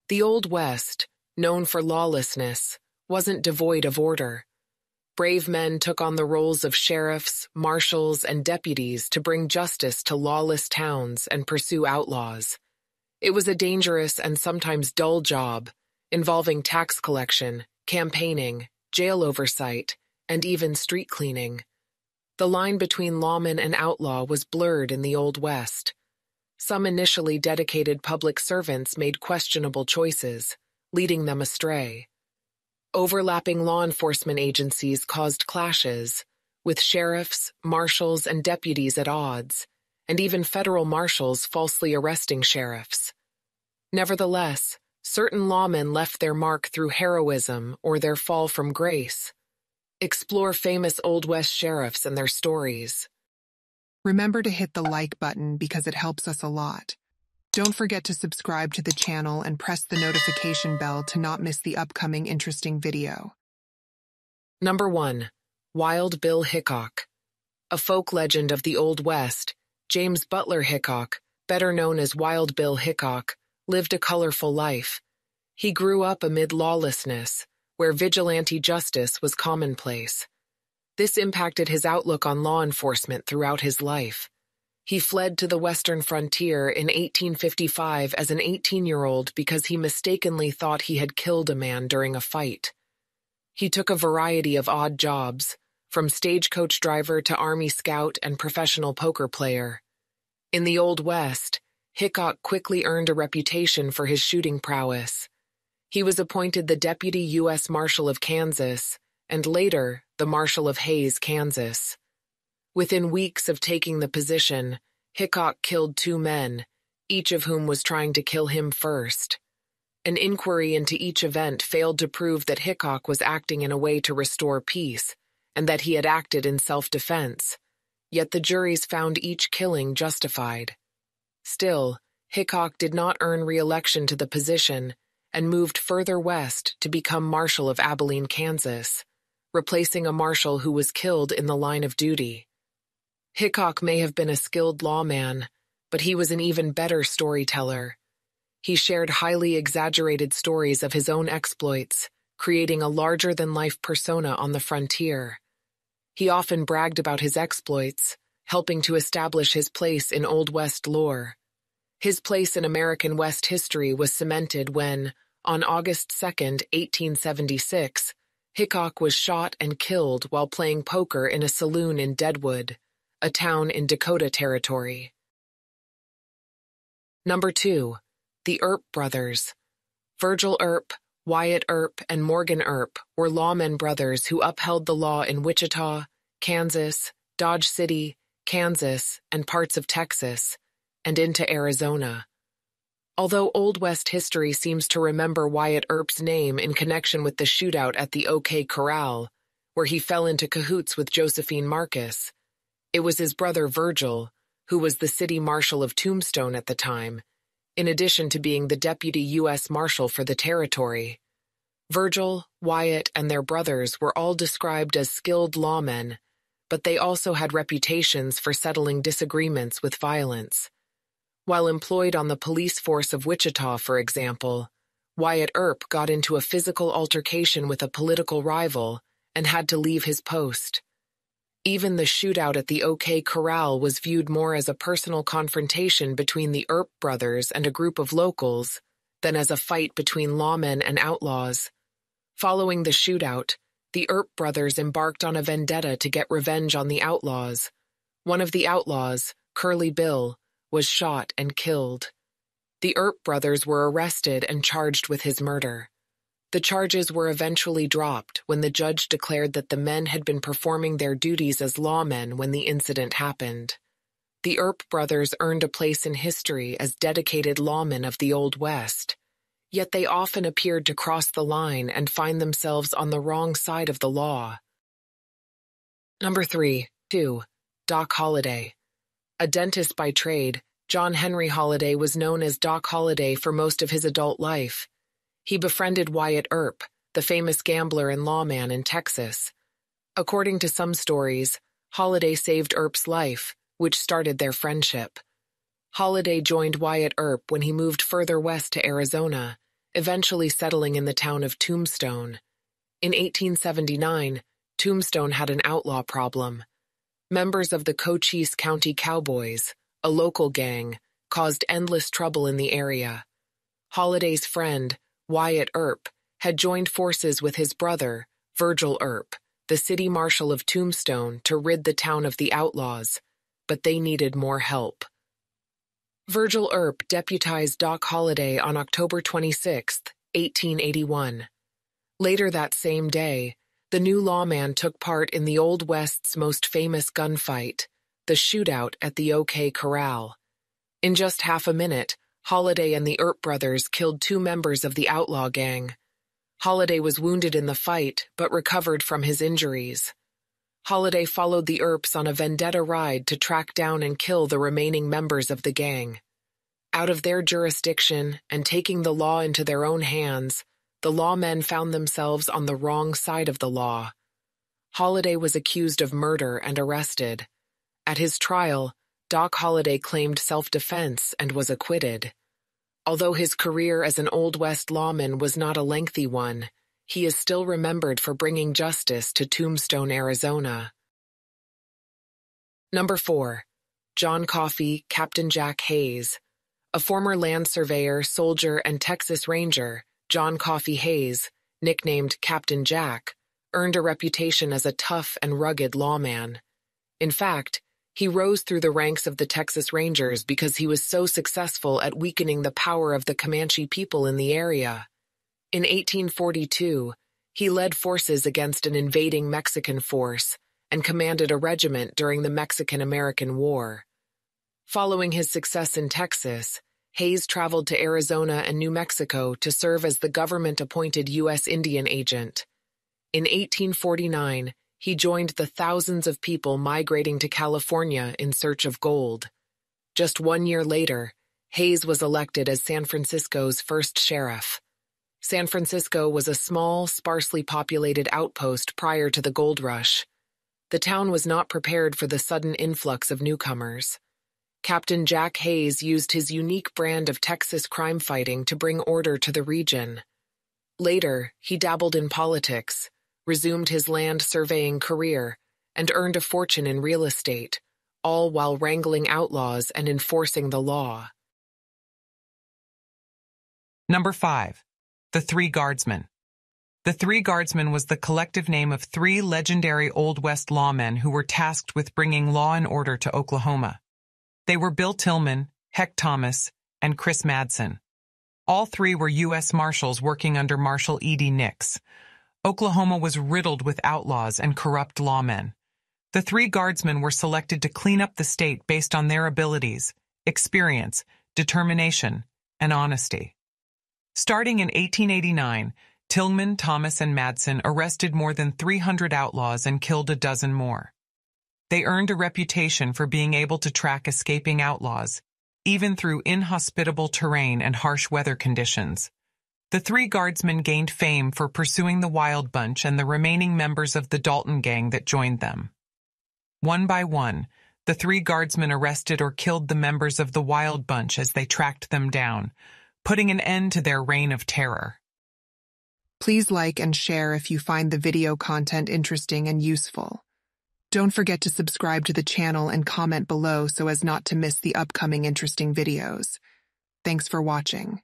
The Old West, known for lawlessness, wasn't devoid of order. Brave men took on the roles of sheriffs, marshals, and deputies to bring justice to lawless towns and pursue outlaws. It was a dangerous and sometimes dull job, involving tax collection, campaigning, jail oversight, and even street cleaning. The line between lawman and outlaw was blurred in the Old West. Some initially dedicated public servants made questionable choices, leading them astray. Overlapping law enforcement agencies caused clashes, with sheriffs, marshals, and deputies at odds, and even federal marshals falsely arresting sheriffs. Nevertheless, certain lawmen left their mark through heroism or their fall from grace. Explore famous Old West sheriffs and their stories. Remember to hit the like button because it helps us a lot. Don't forget to subscribe to the channel and press the notification bell to not miss the upcoming interesting video. Number 1. Wild Bill Hickok. A folk legend of the Old West, James Butler Hickok, better known as Wild Bill Hickok, lived a colorful life. He grew up amid lawlessness, where vigilante justice was commonplace. This impacted his outlook on law enforcement throughout his life. He fled to the western frontier in 1855 as an 18-year-old because he mistakenly thought he had killed a man during a fight. He took a variety of odd jobs, from stagecoach driver to army scout and professional poker player. In the Old West, Hickok quickly earned a reputation for his shooting prowess. He was appointed the Deputy U.S. Marshal of Kansas, and later the Marshal of Hays, Kansas. Within weeks of taking the position, Hickok killed 2 men, each of whom was trying to kill him first. An inquiry into each event failed to prove that Hickok was acting in a way to restore peace, and that he had acted in self-defense. Yet the juries found each killing justified. Still, Hickok did not earn re-election to the position and moved further west to become Marshal of Abilene, Kansas, replacing a marshal who was killed in the line of duty. Hickok may have been a skilled lawman, but he was an even better storyteller. He shared highly exaggerated stories of his own exploits, creating a larger-than-life persona on the frontier. He often bragged about his exploits, helping to establish his place in Old West lore. His place in American West history was cemented when, on August 2, 1876, Hickok was shot and killed while playing poker in a saloon in Deadwood, a town in Dakota Territory. Number 2. The Erp Brothers. Virgil Earp, Wyatt Earp, and Morgan Earp were lawmen brothers who upheld the law in Wichita, Kansas, Dodge City, Kansas, and parts of Texas, and into Arizona. Although Old West history seems to remember Wyatt Earp's name in connection with the shootout at the OK Corral, where he fell into cahoots with Josephine Marcus, it was his brother Virgil, who was the city marshal of Tombstone at the time, in addition to being the deputy U.S. Marshal for the territory. Virgil, Wyatt, and their brothers were all described as skilled lawmen, but they also had reputations for settling disagreements with violence. While employed on the police force of Wichita, for example, Wyatt Earp got into a physical altercation with a political rival and had to leave his post. Even the shootout at the OK Corral was viewed more as a personal confrontation between the Erp brothers and a group of locals than as a fight between lawmen and outlaws. Following the shootout, the Erp brothers embarked on a vendetta to get revenge on the outlaws. One of the outlaws, Curly Bill, was shot and killed. The Erp brothers were arrested and charged with his murder. The charges were eventually dropped when the judge declared that the men had been performing their duties as lawmen when the incident happened. The Erp brothers earned a place in history as dedicated lawmen of the Old West, yet they often appeared to cross the line and find themselves on the wrong side of the law. Number 3. Doc Holliday. A dentist by trade, John Henry Holliday was known as Doc Holliday for most of his adult life. He befriended Wyatt Earp, the famous gambler and lawman in Texas. According to some stories, Holliday saved Earp's life, which started their friendship. Holliday joined Wyatt Earp when he moved further west to Arizona, eventually settling in the town of Tombstone. In 1879, Tombstone had an outlaw problem. Members of the Cochise County Cowboys, a local gang, caused endless trouble in the area. Holliday's friend, Wyatt Earp, had joined forces with his brother, Virgil Earp, the city marshal of Tombstone, to rid the town of the outlaws, but they needed more help. Virgil Earp deputized Doc Holliday on October 26, 1881. Later that same day, the new lawman took part in the Old West's most famous gunfight, the shootout at the OK Corral. In just half a minute, Holliday and the Erp brothers killed 2 members of the outlaw gang. Holliday was wounded in the fight, but recovered from his injuries. Holliday followed the Earps on a vendetta ride to track down and kill the remaining members of the gang. Out of their jurisdiction and taking the law into their own hands, the lawmen found themselves on the wrong side of the law. Holliday was accused of murder and arrested. At his trial, Doc Holliday claimed self-defense and was acquitted. Although his career as an Old West lawman was not a lengthy one, he is still remembered for bringing justice to Tombstone, Arizona. Number 4. John Coffey, Captain Jack Hayes. A former land surveyor, soldier, and Texas Ranger, John Coffey Hayes, nicknamed Captain Jack, earned a reputation as a tough and rugged lawman. In fact, he rose through the ranks of the Texas Rangers because he was so successful at weakening the power of the Comanche people in the area. In 1842, he led forces against an invading Mexican force and commanded a regiment during the Mexican-American War. Following his success in Texas, Hayes traveled to Arizona and New Mexico to serve as the government-appointed U.S. Indian agent. In 1849, he joined the thousands of people migrating to California in search of gold. Just 1 year later, Hayes was elected as San Francisco's first sheriff. San Francisco was a small, sparsely populated outpost prior to the gold rush. The town was not prepared for the sudden influx of newcomers. Captain Jack Hayes used his unique brand of Texas crime fighting to bring order to the region. Later, he dabbled in politics, resumed his land surveying career, and earned a fortune in real estate, all while wrangling outlaws and enforcing the law. Number 5. The Three Guardsmen. The Three Guardsmen was the collective name of 3 legendary Old West lawmen who were tasked with bringing law and order to Oklahoma. They were Bill Tillman, Heck Thomas, and Chris Madsen. All 3 were U.S. Marshals working under Marshal E.D. Nix. Oklahoma was riddled with outlaws and corrupt lawmen. The Three Guardsmen were selected to clean up the state based on their abilities, experience, determination, and honesty. Starting in 1889, Tillman, Thomas, and Madsen arrested more than 300 outlaws and killed a dozen more. They earned a reputation for being able to track escaping outlaws, even through inhospitable terrain and harsh weather conditions. The Three Guardsmen gained fame for pursuing the Wild Bunch and the remaining members of the Dalton gang that joined them. One by one, the Three Guardsmen arrested or killed the members of the Wild Bunch as they tracked them down, putting an end to their reign of terror. Please like and share if you find the video content interesting and useful. Don't forget to subscribe to the channel and comment below so as not to miss the upcoming interesting videos. Thanks for watching.